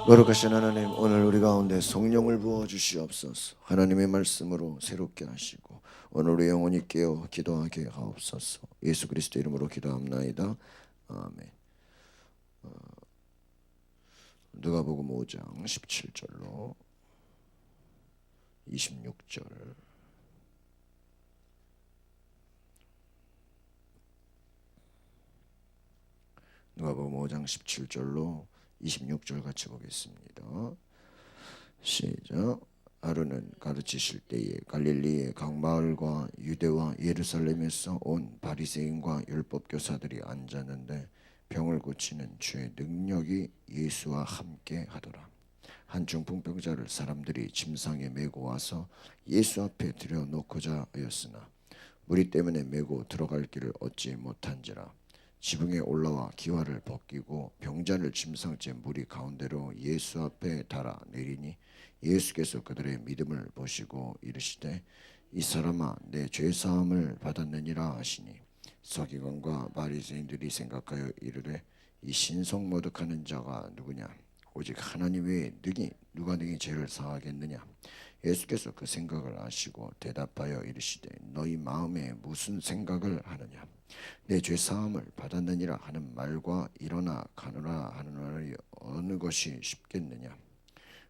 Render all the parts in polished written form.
거룩하신 하나님, 오늘 우리 가운데 성령을 부어 주시옵소서. 하나님의 말씀으로 새롭게 하시고 오늘 우리 영혼이 깨어 기도하게 하옵소서. 예수 그리스도 이름으로 기도합나이다. 아멘. 누가복음 5장 17절로 26절. 누가복음 5장 17절로 26절 같이 보겠습니다. 시작. 하루는 가르치실 때에 갈릴리의 각 마을과 유대와 예루살렘에서 온 바리새인과 율법 교사들이 앉았는데 병을 고치는 주의 능력이 예수와 함께 하더라. 한 중풍병자를 사람들이 침상에 메고 와서 예수 앞에 들여놓고자 하였으나 무리 때문에 메고 들어갈 길을 얻지 못한지라. 지붕에 올라와 기와를 벗기고 병자를 침상째 무리 가운데로 예수 앞에 달아 내리니 예수께서 그들의 믿음을 보시고 이르시되 이 사람아 내 죄사함을 받았느니라 하시니 서기관과 바리새인들이 생각하여 이르되 이 신성모독하는 자가 누구냐? 오직 하나님 외에 누가 능히 죄를 사하겠느냐? 예수께서 그 생각을 아시고 대답하여 이르시되 너희 마음에 무슨 생각을 하느냐? 내 죄사함을 받았느니라 하는 말과 일어나 가노라 하는 말이 어느 것이 쉽겠느냐?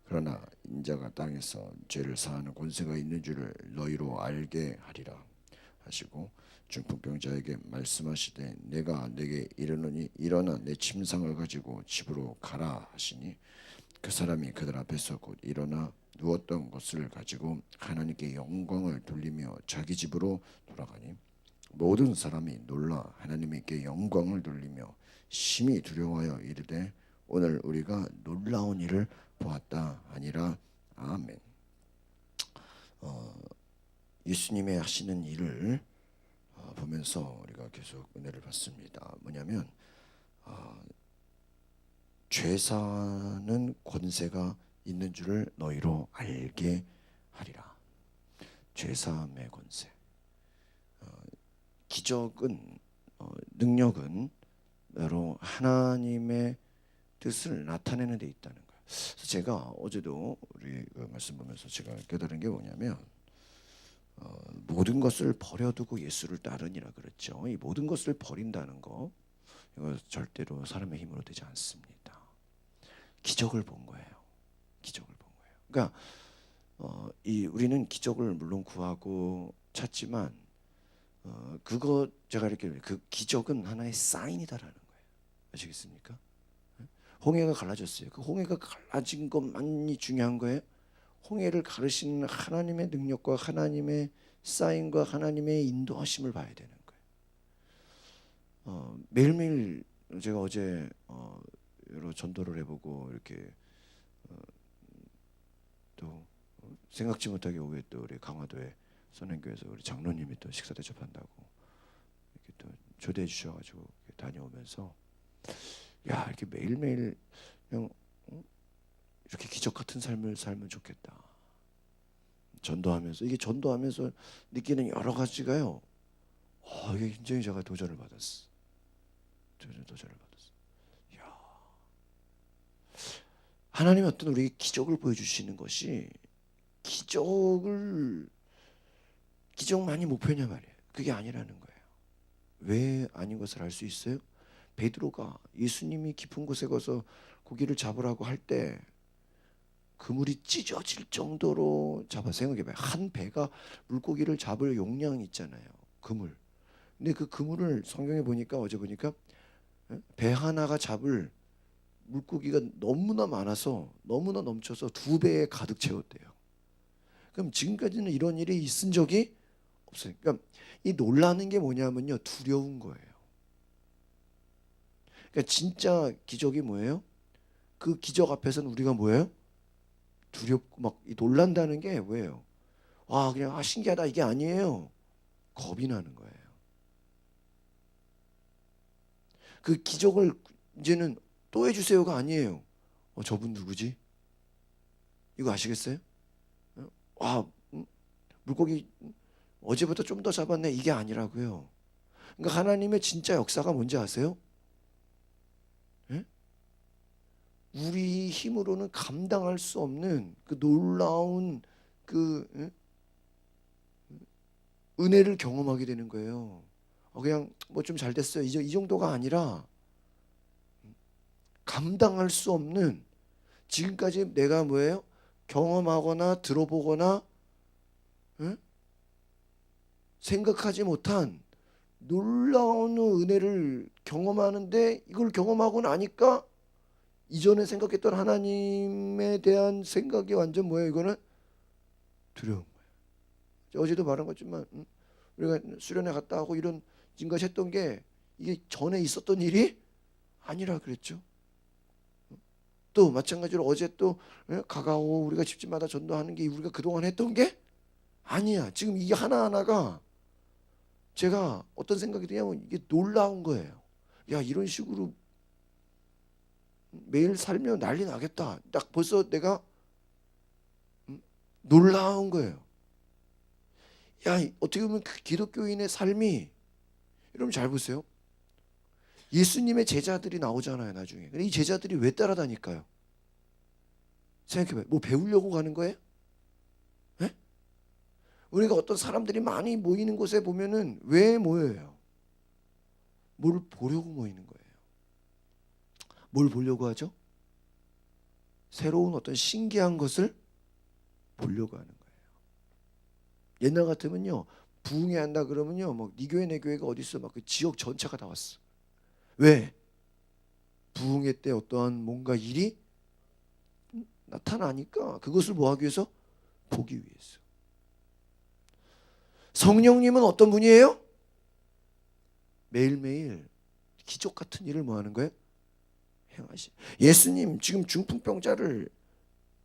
그러나 인자가 땅에서 죄를 사하는 권세가 있는 줄을 너희로 알게 하리라 하시고 중풍병자에게 말씀하시되 내가 내게 이르노니 일어나 내 침상을 가지고 집으로 가라 하시니 그 사람이 그들 앞에서 곧 일어나 누웠던 것을 가지고 하나님께 영광을 돌리며 자기 집으로 돌아가니 모든 사람이 놀라 하나님께 영광을 돌리며 심히 두려워하여 이르되 오늘 우리가 놀라운 일을 보았다 하니라. 아멘. 예수님의 하시는 일을 보면서 우리가 계속 은혜를 받습니다. 뭐냐면 죄사는 권세가 있는 줄을 너희로 알게 하리라. 죄사함의 권세. 기적은 능력은 바로 하나님의 뜻을 나타내는 데 있다는 거예요. 그래서 제가 어제도 우리 말씀 보면서 제가 깨달은 게 뭐냐면 모든 것을 버려두고 예수를 따르니라 그랬죠. 이 모든 것을 버린다는 거 이거 절대로 사람의 힘으로 되지 않습니다. 기적을 본 거예요. 기적을 본 거예요. 그러니까 우리는 기적을 물론 구하고 찾지만 그거 제가 이렇게 그 기적은 하나의 사인이다라는 거예요. 아시겠습니까? 홍해가 갈라졌어요. 그 홍해가 갈라진 것만이 중요한 거예요. 홍해를 가르시는 하나님의 능력과 하나님의 사인과 하나님의 인도하심을 봐야 되는 거예요. 매일매일 제가 어제 여러 전도를 해보고 이렇게 또 생각지 못하게 오후에 또 우리 강화도에 선행교회에서 우리 장로님이 또 식사 대접한다고 이렇게 또 초대해 주셔가지고 다녀오면서 야 이렇게 매일매일 그냥 이렇게 기적 같은 삶을 살면 좋겠다. 전도하면서 이게 전도하면서 느끼는 여러 가지가요. 이게 굉장히 제가 도전을 받았어. 도전을 받았어. 야, 하나님이 어떤 우리에게 기적을 보여주시는 것이 기적만이 목표냐 말이에요. 그게 아니라는 거예요. 왜 아닌 것을 알 수 있어요? 베드로가 예수님이 깊은 곳에 가서 고기를 잡으라고 할 때 그물이 찢어질 정도로 생각해봐요. 한 배가 물고기를 잡을 용량이 있잖아요. 그물. 근데 그 그물을 성경에 보니까 어제 보니까 배 하나가 잡을 물고기가 너무나 많아서 너무나 넘쳐서 2배에 가득 채웠대요. 그럼 지금까지는 이런 일이 있은 적이 없어요. 그러니까 이 놀라는 게 뭐냐면요, 두려운 거예요. 그러니까 진짜 기적이 뭐예요? 그 기적 앞에서는 우리가 뭐예요? 두렵고 막 놀란다는 게 뭐예요? 와 그냥 신기하다 이게 아니에요. 겁이 나는 거예요. 그 기적을 이제는 또 해주세요가 아니에요. 저분 누구지? 이거 아시겠어요? 와 물고기 어제부터 좀 더 잡았네 이게 아니라고요. 그러니까 하나님의 진짜 역사가 뭔지 아세요? 예? 우리 힘으로는 감당할 수 없는 그 놀라운 그 은혜를 경험하게 되는 거예요. 그냥 뭐 좀 잘 됐어요. 이 정도가 아니라 감당할 수 없는, 지금까지 내가 뭐예요? 경험하거나 들어보거나 생각하지 못한 놀라운 은혜를 경험하는데, 이걸 경험하고 나니까 이전에 생각했던 하나님에 대한 생각이 완전 뭐예요? 이거는 두려운 거예요. 어제도 말한 것지만 우리가 수련회 갔다 하고 이런 지금까지 했던 게 이게 전에 있었던 일이 아니라 그랬죠. 또 마찬가지로 어제 또 가가오 우리가 집집마다 전도하는 게 우리가 그동안 했던 게 아니야. 지금 이게 하나하나가 제가 어떤 생각이 드냐면 이게 놀라운 거예요. 야, 이런 식으로 매일 살면 난리 나겠다. 딱 벌써 내가 놀라운 거예요. 야, 어떻게 보면 그 기독교인의 삶이, 여러분 잘 보세요. 예수님의 제자들이 나오잖아요, 나중에. 근데 이 제자들이 왜 따라다닐까요? 생각해봐요. 뭐 배우려고 가는 거예요? 네? 우리가 어떤 사람들이 많이 모이는 곳에 보면은 왜 모여요? 뭘 보려고 모이는 거예요. 뭘 보려고 하죠? 새로운 어떤 신기한 것을 보려고 하는 거예요. 옛날 같으면요, 부흥회 한다 그러면요, 뭐 네 교회 내 교회가 어디 있어, 막 그 지역 전체가 다 왔어. 왜? 부흥회 때 어떠한 뭔가 일이 나타나니까 그것을 뭐 하기 위해서? 보기 위해서. 성령님은 어떤 분이에요? 매일매일 기적 같은 일을 뭐 하는 거예요? 행하시. 예수님 지금 중풍병자를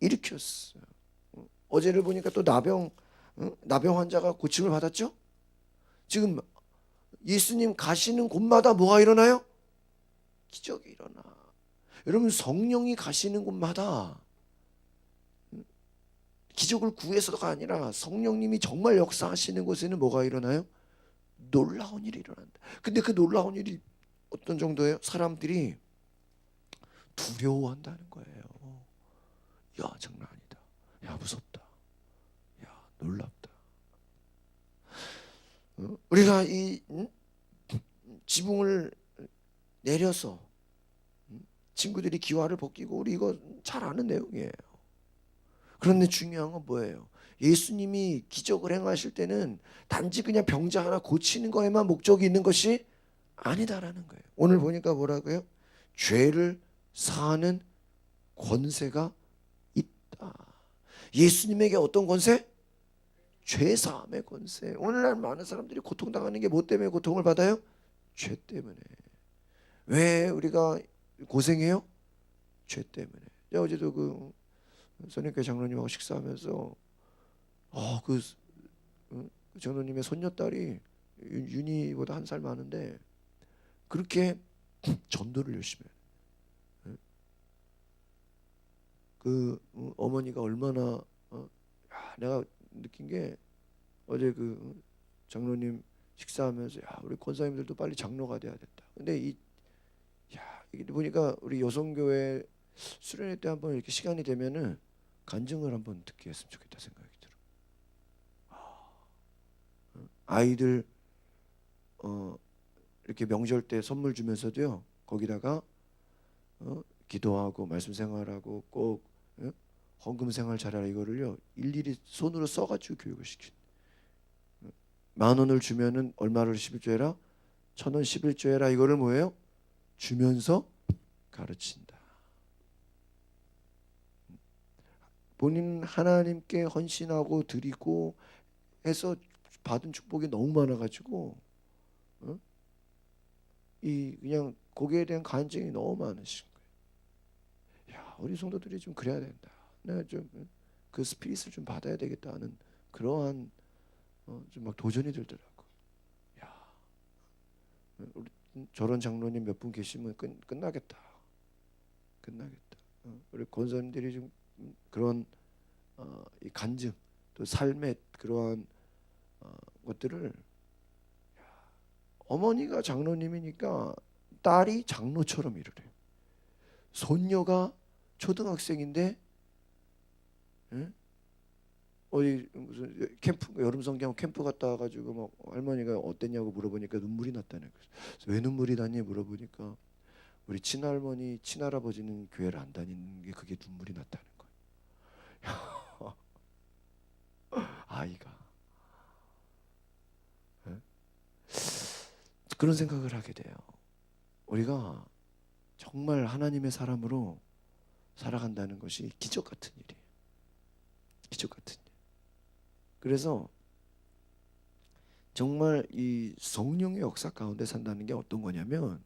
일으켰어요. 어제를 보니까 또 나병 환자가 고침을 받았죠? 지금 예수님 가시는 곳마다 뭐가 일어나요? 기적이 일어나. 여러분, 성령이 가시는 곳마다 기적을 구해서가 아니라 성령님이 정말 역사하시는 곳에는 뭐가 일어나요? 놀라운 일이 일어난다. 근데 그 놀라운 일이 어떤 정도예요? 사람들이 두려워한다는 거예요. 야, 장난 아니다. 야, 무섭다. 야, 놀랍다. 우리가 이 지붕을 내려서 친구들이 기와를 벗기고, 우리 이거 잘 아는 내용이에요. 그런데 중요한 건 뭐예요? 예수님이 기적을 행하실 때는 단지 그냥 병자 하나 고치는 거에만 목적이 있는 것이 아니다라는 거예요. 오늘 보니까 뭐라고요? 죄를 사하는 권세가 있다. 예수님에게 어떤 권세? 죄 사함의 권세. 오늘날 많은 사람들이 고통당하는 게 뭐 때문에 고통을 받아요? 죄 때문에. 왜 우리가 고생해요? 죄 때문에. 어제도 그 선생님께 장로님하고 식사하면서 그 장로님의 손녀딸이 윤희보다 한 살 많은데 그렇게 전도를 열심히 해요. 그 어머니가 얼마나 내가 느낀 게, 어제 그 장로님 식사하면서 우리 권사님들도 빨리 장로가 돼야 됐다. 근데 이게 보니까 우리 여성교회 수련회 때 한번 이렇게 시간이 되면은 간증을 한번 듣게 했으면 좋겠다 생각이 들어. 아이들 이렇게 명절 때 선물 주면서도요, 거기다가 기도하고 말씀 생활하고 꼭 헌금 생활 잘하라, 이거를요 일일이 손으로 써가지고 교육을 시키는. 10,000원을 주면은 얼마를 11조해라, 1,000원 11조해라, 이거를 뭐예요? 주면서 가르친다. 본인 하나님께 헌신하고 드리고 해서 받은 축복이 너무 많아가지고 이 그냥 거기에 대한 간증이 너무 많으신 거예요. 야, 우리 성도들이 좀 그래야 된다. 내가 좀 그 스피릿을 좀 받아야 되겠다는 그러한 좀 막 도전이 들더라고. 야, 우리 저런 장로님 몇 분 계시면 끝나겠다. 끝나겠다. 우리 권사님들이 좀 그런 이 간증, 또 삶의 그러한 것들을, 어머니가 장로님이니까 딸이 장로처럼 일을 해요. 손녀가 초등학생인데 어디 무슨 캠프 여름 성경 캠프 갔다 와가지고 막 할머니가 어땠냐고 물어보니까 눈물이 났다는 거예요. 그래서 왜 눈물이 났니 물어보니까 우리 친할머니 친할아버지는 교회를 안 다니는 게 그게 눈물이 났다는 거예요. 아이가 그런 생각을 하게 돼요. 우리가 정말 하나님의 사람으로 살아간다는 것이 기적 같은 일이에요. 기적 같은 일. 그래서 정말 이 성령의 역사 가운데 산다는 게 어떤 거냐면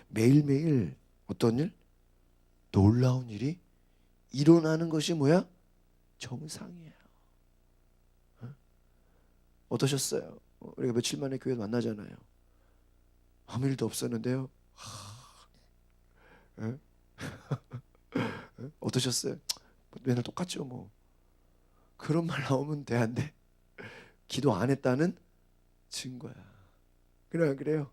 매일매일 어떤 일? 놀라운 일이 일어나는 것이 뭐야? 정상이에요. 어떠셨어요? 우리가 며칠 만에 교회 만나잖아요. 아무 일도 없었는데요. 어떠셨어요? 맨날 똑같죠 뭐. 그런 말 나오면 돼 안 돼? 기도 안 했다는 증거야. 그래 안 그래요?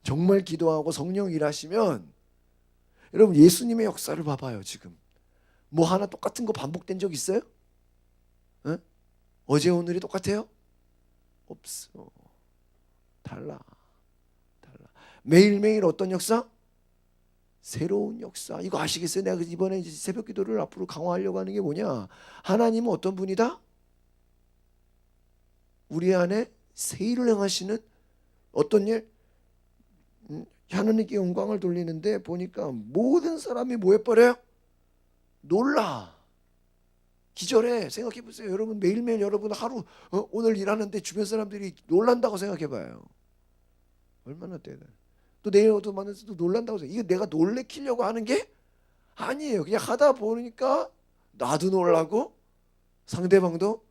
정말 기도하고 성령 일하시면 여러분 예수님의 역사를 봐봐요. 지금 뭐 하나 똑같은 거 반복된 적 있어요? 에? 어제 오늘이 똑같아요? 없어. 달라. 매일매일 어떤 역사? 새로운 역사. 이거 아시겠어요? 내가 이번에 이제 새벽 기도를 앞으로 강화하려고 하는 게 뭐냐? 하나님은 어떤 분이다? 우리 안에 새 일을 행하시는 어떤 일? 하나님께 영광을 돌리는데 보니까 모든 사람이 뭐 해버려요? 놀라. 기절해. 생각해 보세요. 여러분 매일매일 여러분 하루 오늘 일하는데 주변 사람들이 놀란다고 생각해 봐요. 얼마나 대단해. 또 내일도 만나서 또 놀란다고 생각해. 이거 내가 놀래키려고 하는 게 아니에요. 그냥 하다 보니까 나도 놀라고 상대방도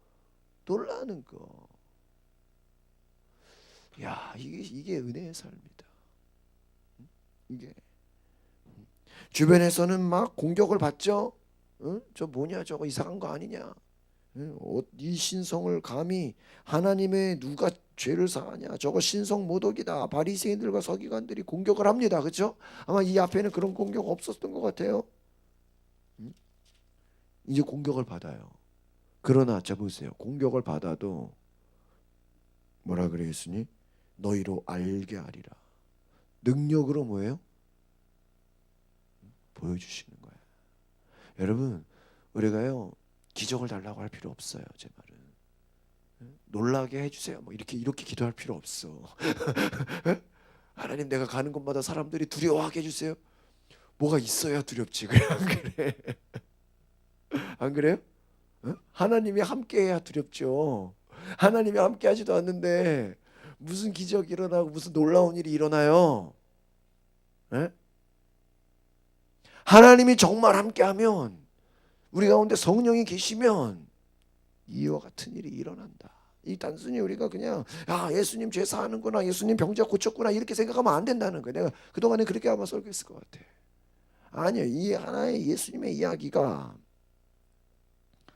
놀라는 거. 야, 이게 은혜의 삶이다. 이게 주변에서는 막 공격을 받죠. 저 뭐냐 저거 이상한 거 아니냐. 이 신성을 감히 하나님의 누가 죄를 사하냐. 저거 신성 모독이다. 바리새인들과 서기관들이 공격을 합니다. 그렇죠? 아마 이 앞에는 그런 공격 없었던 것 같아요. 이제 공격을 받아요. 그러나 자 보세요. 공격을 받아도 뭐라 그래 예수님? 너희로 알게 하리라. 능력으로 뭐예요? 보여주시는 거예요. 여러분 우리가요 기적을 달라고 할 필요 없어요. 제 말은 놀라게 해주세요. 뭐 이렇게 기도할 필요 없어. 하나님 내가 가는 곳마다 사람들이 두려워하게 해주세요. 뭐가 있어야 두렵지. 그래 안 그래? 안 그래요? 하나님이 함께해야 두렵죠. 하나님이 함께하지도 않는데 무슨 기적이 일어나고 무슨 놀라운 일이 일어나요? 에? 하나님이 정말 함께하면 우리 가운데 성령이 계시면 이와 같은 일이 일어난다. 이 단순히 우리가 그냥 예수님 죄 사하는구나, 예수님 병자 고쳤구나 이렇게 생각하면 안 된다는 거예요. 내가 그동안에 그렇게 아마 설교했을 것 같아. 아니요. 이 하나의 예수님의 이야기가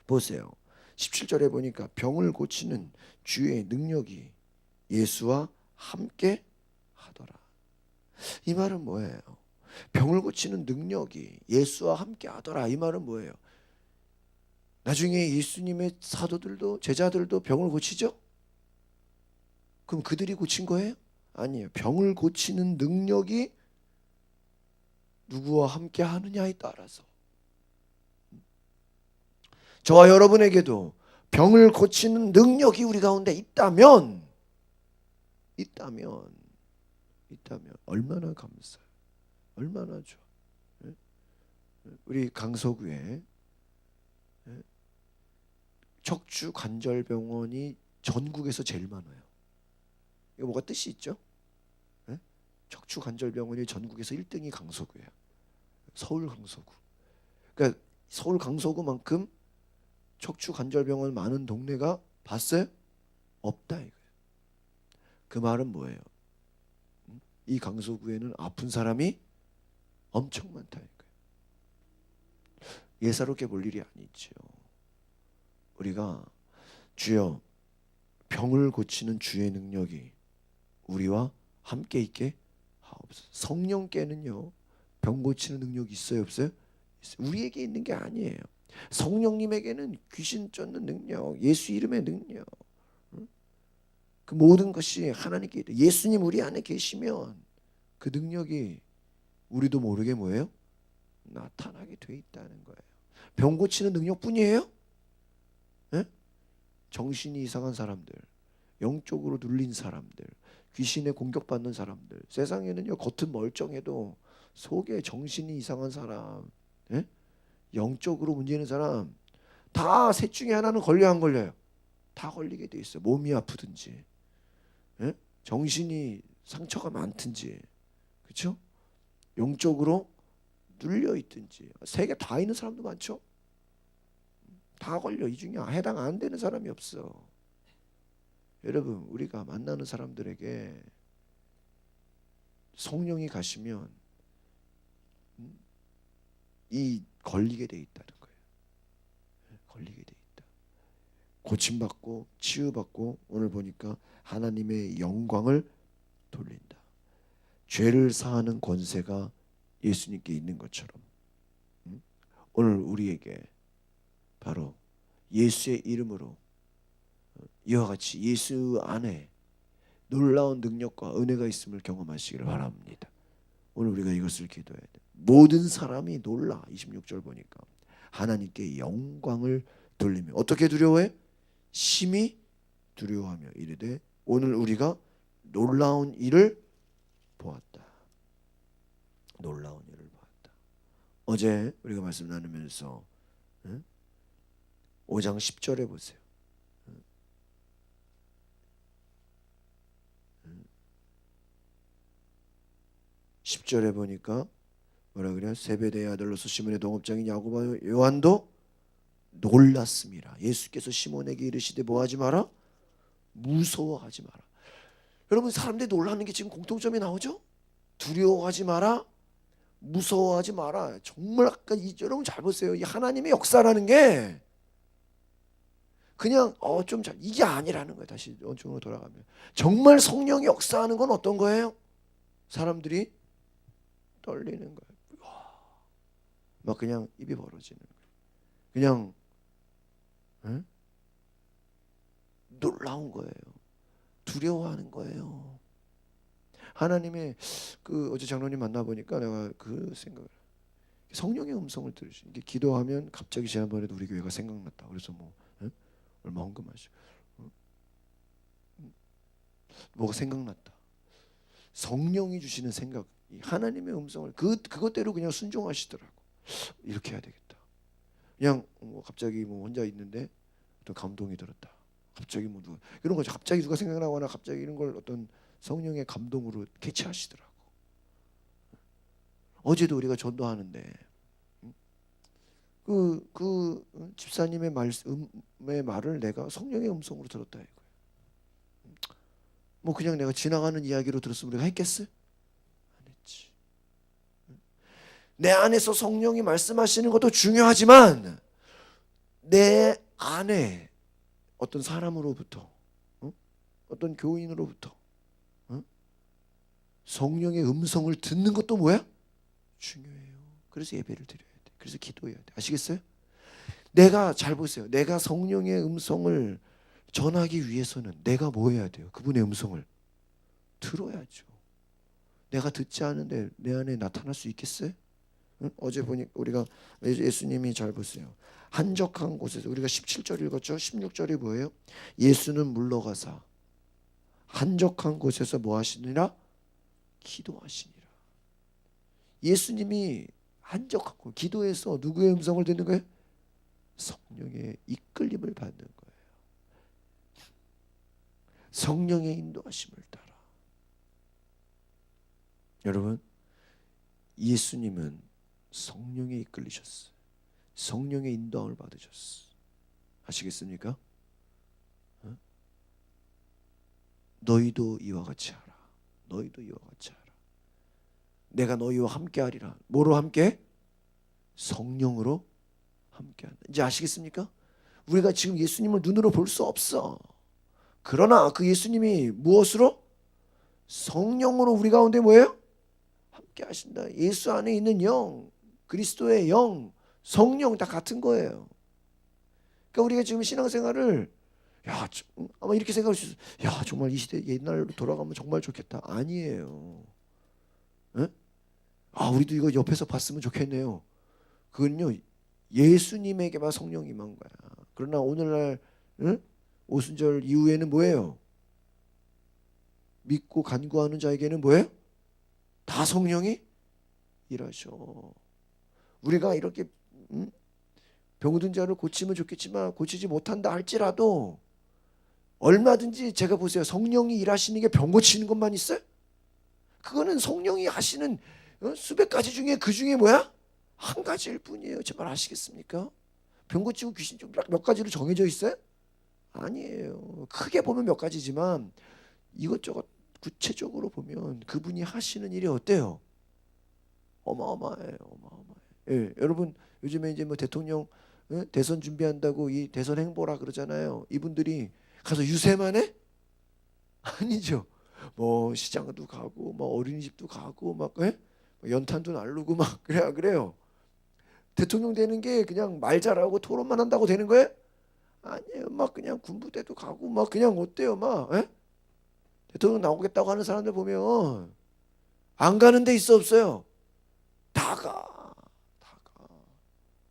보세요. 17절에 보니까 병을 고치는 주의 능력이 예수와 함께 하더라. 이 말은 뭐예요? 병을 고치는 능력이 예수와 함께 하더라. 이 말은 뭐예요? 나중에 예수님의 사도들도 제자들도 병을 고치죠? 그럼 그들이 고친 거예요? 아니에요. 병을 고치는 능력이 누구와 함께 하느냐에 따라서 저와 여러분에게도 병을 고치는 능력이 우리 가운데 있다면 얼마나 감사해요. 얼마나 좋아. 우리 강서구에 척추관절병원이 전국에서 제일 많아요. 이거 뭐가 뜻이 있죠? 척추관절병원이 전국에서 1등이 강서구예요. 서울 강서구. 그러니까 서울 강서구만큼 척추관절병원 많은 동네가 봤어요? 없다 이거예요. 그 말은 뭐예요? 이 강서구에는 아픈 사람이 엄청 많다 이거예요. 예사롭게 볼 일이 아니죠. 우리가 주여 병을 고치는 주의 능력이 우리와 함께 있게 하옵소서. 성령께는요 병 고치는 능력이 있어요 없어요? 우리에게 있는 게 아니에요. 성령님에게는 귀신 쫓는 능력, 예수 이름의 능력, 그 모든 것이 하나님께 있다. 예수님 우리 안에 계시면 그 능력이 우리도 모르게 뭐예요? 나타나게 돼 있다는 거예요. 병 고치는 능력뿐이에요? 네? 정신이 이상한 사람들, 영적으로 눌린 사람들, 귀신에 공격받는 사람들, 세상에는요 겉은 멀쩡해도 속에 정신이 이상한 사람, 네? 영적으로 문제 있는 사람 다 셋 중에 하나는 걸려요, 안 걸려요? 다 걸리게 돼 있어요. 몸이 아프든지, 네? 정신이 상처가 많든지, 그렇죠? 영적으로 눌려 있든지, 세 개 다 있는 사람도 많죠. 다 걸려. 이 중에 해당 안 되는 사람이 없어. 여러분, 우리가 만나는 사람들에게 성령이 가시면 이 걸리게 돼 있다는 거예요. 걸리게 돼 있다. 고침받고 치유받고 오늘 보니까 하나님의 영광을 돌린다. 죄를 사하는 권세가 예수님께 있는 것처럼 오늘 우리에게 바로 예수의 이름으로 이와 같이 예수 안에 놀라운 능력과 은혜가 있음을 경험하시기를 바랍니다. 오늘 우리가 이것을 기도해야 돼. 모든 사람이 놀라. 26절 보니까 하나님께 영광을 돌리며 어떻게 두려워해? 심히 두려워하며 이르되 오늘 우리가 놀라운 일을 보았다. 놀라운 일을 보았다. 어제 우리가 말씀 나누면서 5장 10절에 보세요. 10절에 보니까 뭐라 그래요? 세베대의 아들로서 시몬의 동업장인 야고보와 요한도 놀랐습니다. 예수께서 시몬에게 이르시되 뭐하지 마라? 무서워하지 마라. 여러분, 사람들이 놀라는 게 지금 공통점이 나오죠? 두려워하지 마라, 무서워하지 마라. 정말 아까 여러분 잘 보세요. 이 하나님의 역사라는 게 그냥 좀 잘 이게 아니라는 거예요. 다시 원점으로 돌아가면 정말 성령이 역사하는 건 어떤 거예요? 사람들이 떨리는 거예요. 막 그냥 입이 벌어지는 거예요. 그냥 놀라운 거예요. 두려워하는 거예요. 하나님의 그 어제 장로님 만나 보니까 내가 그 생각을 성령의 음성을 들으시는 게 기도하면 갑자기 지난번에도 우리 교회가 생각났다. 그래서 뭐 얼마 헌금하시고 뭐가 생각났다. 성령이 주시는 생각, 하나님의 음성을 그것대로 그냥 순종하시더라고. 이렇게 해야 되겠다. 그냥 갑자기 혼자 있는데 어떤 감동이 들었다. 갑자기 누가 이런 거죠. 갑자기 누가 생각나거나 갑자기 이런 걸 어떤 성령의 감동으로 캐치하시더라고. 어제도 우리가 전도하는데 그 집사님의 말씀의 말을 내가 성령의 음성으로 들었다 이거예요. 뭐 그냥 내가 지나가는 이야기로 들었으면 우리가 했겠어요? 안 했지. 내 안에서 성령이 말씀하시는 것도 중요하지만 내 안에 어떤 사람으로부터 어떤 교인으로부터 성령의 음성을 듣는 것도 뭐야? 중요해요. 그래서 예배를 드려야 돼. 그래서 기도해야 돼. 아시겠어요? 내가 잘 보세요. 내가 성령의 음성을 전하기 위해서는 내가 뭐 해야 돼요? 그분의 음성을 들어야죠. 내가 듣지 않은데 내 안에 나타날 수 있겠어요? 어제 보니 우리가 예수님이 잘 보세요. 한적한 곳에서 우리가 17절 읽었죠? 16절이 뭐예요? 예수는 물러가사 한적한 곳에서 뭐 하시니라? 기도하시니라. 예수님이 한적한 곳 기도해서 누구의 음성을 듣는 거예요? 성령의 이끌림을 받는 거예요. 성령의 인도하심을 따라. 여러분, 예수님은 성령에 이끌리셨어요. 성령의 인도함을 받으셨어요. 아시겠습니까? 너희도 이와 같이 하라. 너희도 이와 같이 하라. 내가 너희와 함께 하리라. 뭐로 함께? 성령으로 함께 한다. 이제 아시겠습니까? 우리가 지금 예수님을 눈으로 볼 수 없어. 그러나 그 예수님이 무엇으로? 성령으로 우리 가운데 뭐예요? 함께 하신다. 예수 안에 있는 영, 그리스도의 영, 성령 다 같은 거예요. 그러니까 우리가 지금 신앙생활을 아마 이렇게 생각할 수 있어요. 정말 이 시대 옛날로 돌아가면 정말 좋겠다. 아니에요. 에? 우리도 이거 옆에서 봤으면 좋겠네요. 그건요, 예수님에게만 성령이 임한 거야. 그러나 오늘날 오순절 이후에는 뭐예요? 믿고 간구하는 자에게는 뭐예요? 다 성령이 일하셔. 우리가 이렇게 병든 자를 고치면 좋겠지만 고치지 못한다 할지라도 얼마든지 제가 보세요. 성령이 일하시는 게 병 고치는 것만 있어요? 그거는 성령이 하시는 수백 가지 중에 그 중에 뭐야? 한 가지일 뿐이에요. 제발 아시겠습니까? 병 고치고 귀신 좀 몇 가지로 정해져 있어요? 아니에요. 크게 보면 몇 가지지만 이것저것 구체적으로 보면 그분이 하시는 일이 어때요? 어마어마해요. 어마어마해. 예, 여러분 요즘에 이제 뭐 대통령 대선 준비한다고 이 대선 행보라 그러잖아요. 이분들이 가서 유세만 해? 아니죠. 뭐 시장도 가고 뭐 어린이집도 가고 막 연탄도 날르고 막 그래요. 대통령 되는 게 그냥 말 잘하고 토론만 한다고 되는 거예요? 아니에요. 막 그냥 군부대도 가고 막 그냥 어때요? 막 대통령 나오겠다고 하는 사람들 보면 안 가는 데 있어 없어요? 다 가. 다 가.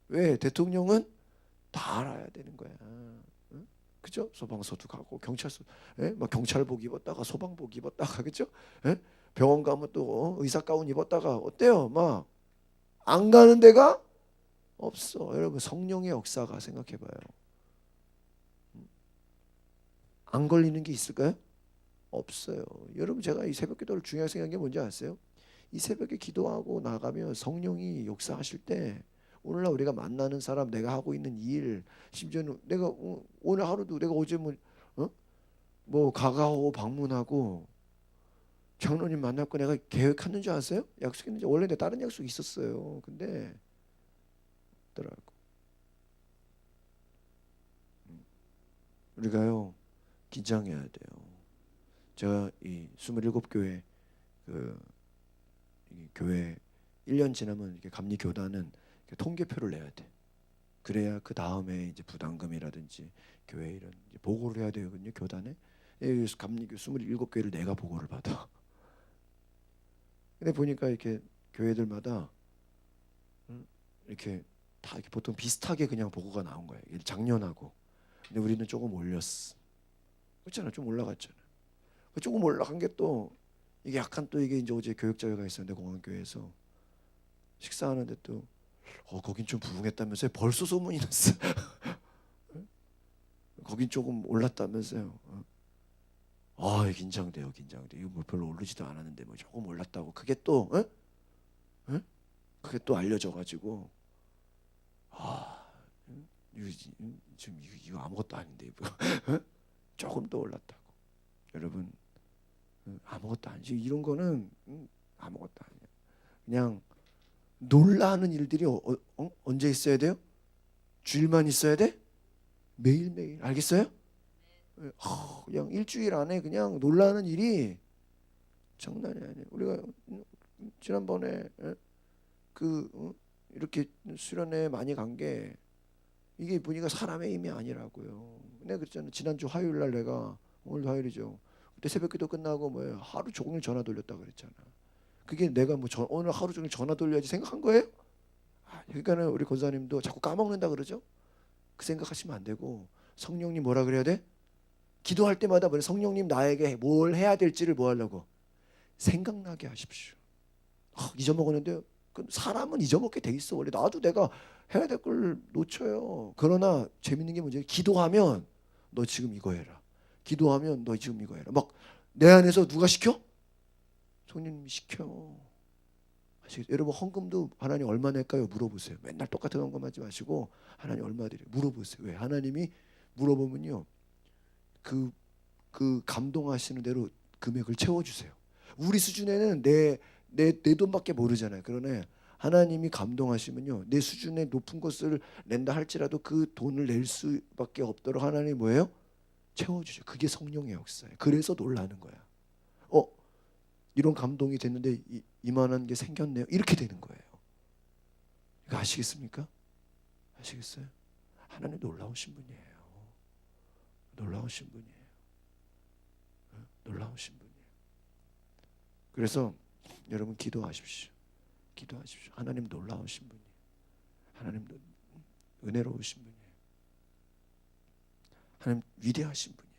왜? 대통령은 다 알아야 되는 거야. 그죠? 소방서도 가고 경찰서, 막 경찰복 입었다가 소방복 입었다가 그죠? 병원 가면 또 의사 가운 입었다가 어때요? 막 안 가는 데가 없어. 여러분 성령의 역사가 생각해봐요. 안 걸리는 게 있을까요? 없어요. 여러분 제가 이 새벽 기도를 중요하게 생각한 게 뭔지 아세요? 이 새벽에 기도하고 나가면 성령이 역사하실 때 오늘날 우리가 만나는 사람, 내가 하고 있는 일, 심지어는 내가 오늘 하루도 내가 어제 뭐 가가오 방문하고 장로님 만났고 내가 계획했는 줄 아세요? 약속했는지 원래 내 다른 약속이 있었어요. 근데 없더라고. 우리가요 긴장해야 돼요. 제가 이 27교회 그 이 교회 1년 지나면 이렇게 감리 교단은 통계표를 내야 돼. 그래야 그 다음에 이제 부담금이라든지 교회 이런 이제 보고를 해야 되거든요. 교단에. 감리교 27교회를 내가 보고를 받아. 근데 보니까 이렇게 교회들마다 이렇게 다 이렇게 보통 비슷하게 그냥 보고가 나온 거예요. 작년하고. 근데 우리는 조금 올렸어. 그렇잖아. 좀 올라갔잖아. 조금 올라간 게 또 이게 약간 또 이게 이제 어제 교육자회가 있었는데 공항교회에서 식사하는데 또 거긴 좀 부흥했다면서요. 벌써 소문이 났어. 거긴 조금 올랐다면서요. 긴장돼요. 이거 뭐 별로 오르지도 않았는데 뭐 조금 올랐다고. 그게 또 그게 또 알려져가지고 이거 아무것도 아닌데 이거 조금 더 올랐다고. 여러분 아무것도 아니지. 이런 거는 아무것도 아니야. 그냥 놀라는 일들이 언제 있어야 돼요? 주일만 있어야 돼? 매일매일. 알겠어요? 그냥 일주일 안에 그냥 놀라는 일이 장난이 아니에요. 우리가 지난번에 이렇게 수련회 많이 간 게 이게 보니까 사람의 힘이 아니라고요. 내가 그랬잖아요. 지난주 화요일 날 내가 오늘 화요일이죠. 그때 새벽기도 끝나고 뭐예요? 하루 종일 전화 돌렸다 그랬잖아. 그게 내가 뭐 오늘 하루 종일 전화 돌려야지 생각한 거예요? 그러니까는 우리 권사님도 자꾸 까먹는다 그러죠. 그 생각하시면 안 되고 성령님 뭐라 그래야 돼? 기도할 때마다 성령님 나에게 뭘 해야 될지를 뭐 하려고? 생각나게 하십시오. 잊어먹었는데 사람은 잊어먹게 돼 있어. 원래 나도 내가 해야 될 걸 놓쳐요. 그러나 재밌는 게 뭐지? 기도하면 너 지금 이거 해라. 기도하면 너 지금 이거 해라. 막 내 안에서 누가 시켜? 성령님이 시켜. 여러분 헌금도 하나님 얼마 낼까요? 물어보세요. 맨날 똑같은 헌금 하지 마시고 하나님 얼마 드려요? 물어보세요. 왜? 하나님이 물어보면요. 그 감동하시는 대로 금액을 채워주세요. 우리 수준에는 내 돈밖에 모르잖아요. 그러나 하나님이 감동하시면요, 내 수준의 높은 것을 낸다 할지라도 그 돈을 낼 수밖에 없도록 하나님이 뭐예요? 채워주죠. 그게 성령의 역사예요. 그래서 놀라는 거야. 이런 감동이 됐는데 이만한 게 생겼네요. 이렇게 되는 거예요. 이거 아시겠습니까? 아시겠어요? 하나님 놀라우신 분이에요. 놀라우신 분이에요. 놀라우신 분이에요. 그래서 여러분 기도하십시오. 기도하십시오. 하나님 놀라우신 분이에요. 하나님 은혜로우신 분이에요. 하나님 위대하신 분이에요.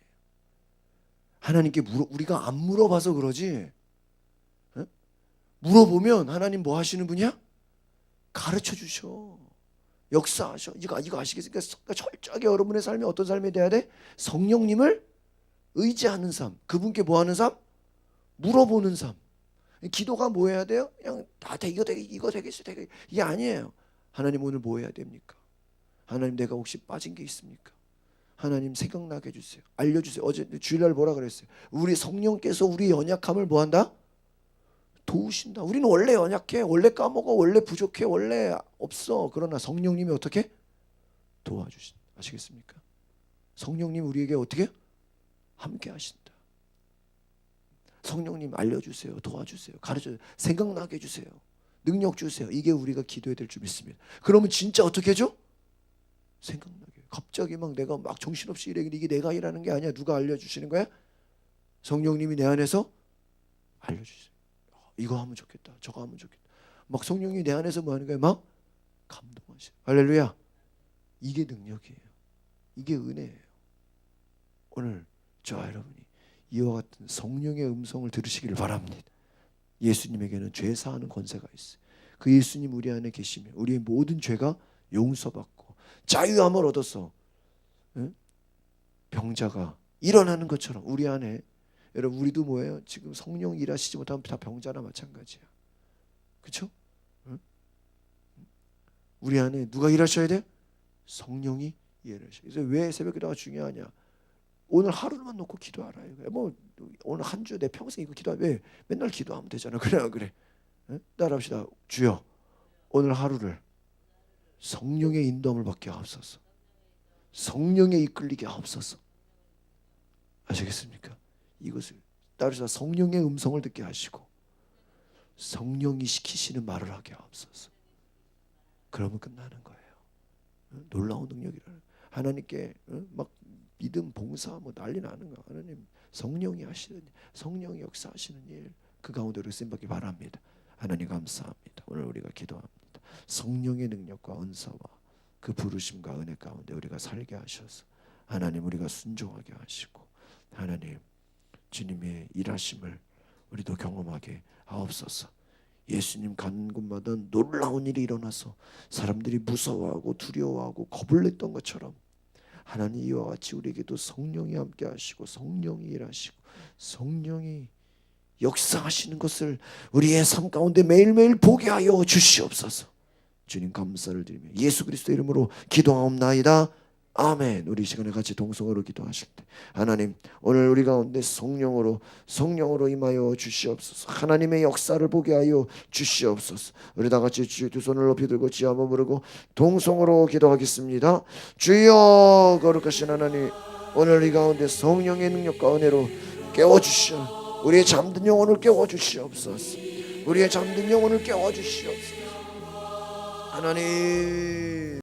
하나님께 우리가 안 물어봐서 그러지, 물어보면 하나님 뭐 하시는 분이야? 가르쳐 주셔. 역사하셔. 이거 아시겠습니까? 그러니까 철저하게 여러분의 삶이 어떤 삶이 돼야 돼? 성령님을 의지하는 삶. 그분께 뭐 하는 삶? 물어보는 삶. 기도가 뭐 해야 돼요? 그냥 이거 되겠어. 이게 아니에요. 하나님 오늘 뭐 해야 됩니까? 하나님 내가 혹시 빠진 게 있습니까? 하나님 생각나게 해주세요. 알려주세요. 어제 주일날 뭐라 그랬어요? 우리 성령께서 우리 연약함을 뭐 한다? 도우신다. 우리는 원래 연약해. 원래 까먹어. 원래 부족해. 원래 없어. 그러나 성령님이 어떻게? 도와주신다. 아시겠습니까? 성령님 우리에게 어떻게? 함께 하신다. 성령님 알려주세요. 도와주세요. 가르쳐주세요. 생각나게 해주세요. 능력 주세요. 이게 우리가 기도해야 될 줄 믿습니다. 그러면 진짜 어떻게 해줘? 생각나게. 갑자기 막 내가 막 정신없이 이래기는 이게 내가 일하는 게 아니야. 누가 알려주시는 거야? 성령님이 내 안에서 알려주세요. 이거 하면 좋겠다. 저거 하면 좋겠다. 막 성령이 내 안에서 뭐 하는 거예요? 막 감동하셔. 할렐루야. 이게 능력이에요. 이게 은혜예요. 오늘 저와 여러분이 이와 같은 성령의 음성을 들으시기를 바랍니다. 예수님에게는 죄 사하는 권세가 있어요. 그 예수님 우리 안에 계시면 우리의 모든 죄가 용서받고 자유함을 얻어서 병자가 일어나는 것처럼 우리 안에, 여러분 우리도 뭐예요? 지금 성령 일하시지 못하면 다 병자나 마찬가지야. 그렇죠? 우리 안에 누가 일하셔야 돼? 성령이 일하셔야. 그래서 왜 새벽 기도가 중요하냐? 오늘 하루만 놓고 기도하라. 뭐 오늘 한 주 내 평생 이거 기도하 왜 맨날 기도하면 되잖아. 그래. 따라합시다. 주여 오늘 하루를 성령의 인도함을 받게 하옵소서. 성령에 이끌리게 하옵소서. 아시겠습니까? 이것을 따라서 성령의 음성을 듣게 하시고 성령이 시키시는 말을 하게 하옵소서. 그러면 끝나는 거예요. 놀라운 능력이라는 하나님께 막 믿음 봉사 뭐 난리 나는 거. 하나님 성령이 하시는 성령이 역사하시는 일 그 가운데 우리 쓰임받기 바랍니다. 하나님 감사합니다. 오늘 우리가 기도합니다. 성령의 능력과 은사와 그 부르심과 은혜 가운데 우리가 살게 하셔서 하나님 우리가 순종하게 하시고 하나님 주님의 일하심을 우리도 경험하게 하옵소서. 예수님 가는 곳마다 놀라운 일이 일어나서 사람들이 무서워하고 두려워하고 겁을 냈던 것처럼 하나님 이와 같이 우리에게도 성령이 함께 하시고 성령이 일하시고 성령이 역사하시는 것을 우리의 삶 가운데 매일매일 보게 하여 주시옵소서. 주님 감사를 드리며 예수 그리스도 이름으로 기도하옵나이다. 아멘. 우리 시간에 같이 동성으로 기도하실 때 하나님 오늘 우리 가운데 성령으로 임하여 주시옵소서. 하나님의 역사를 보게 하여 주시옵소서. 우리 다 같이 주 두 손을 높이 들고 지어 한번 부르고 동성으로 기도하겠습니다. 주여 거룩하신 하나님 오늘 우리 가운데 성령의 능력과 은혜로 깨워주시오. 우리의 잠든 영혼을 깨워주시옵소서. 우리의 잠든 영혼을 깨워주시옵소서. 하나님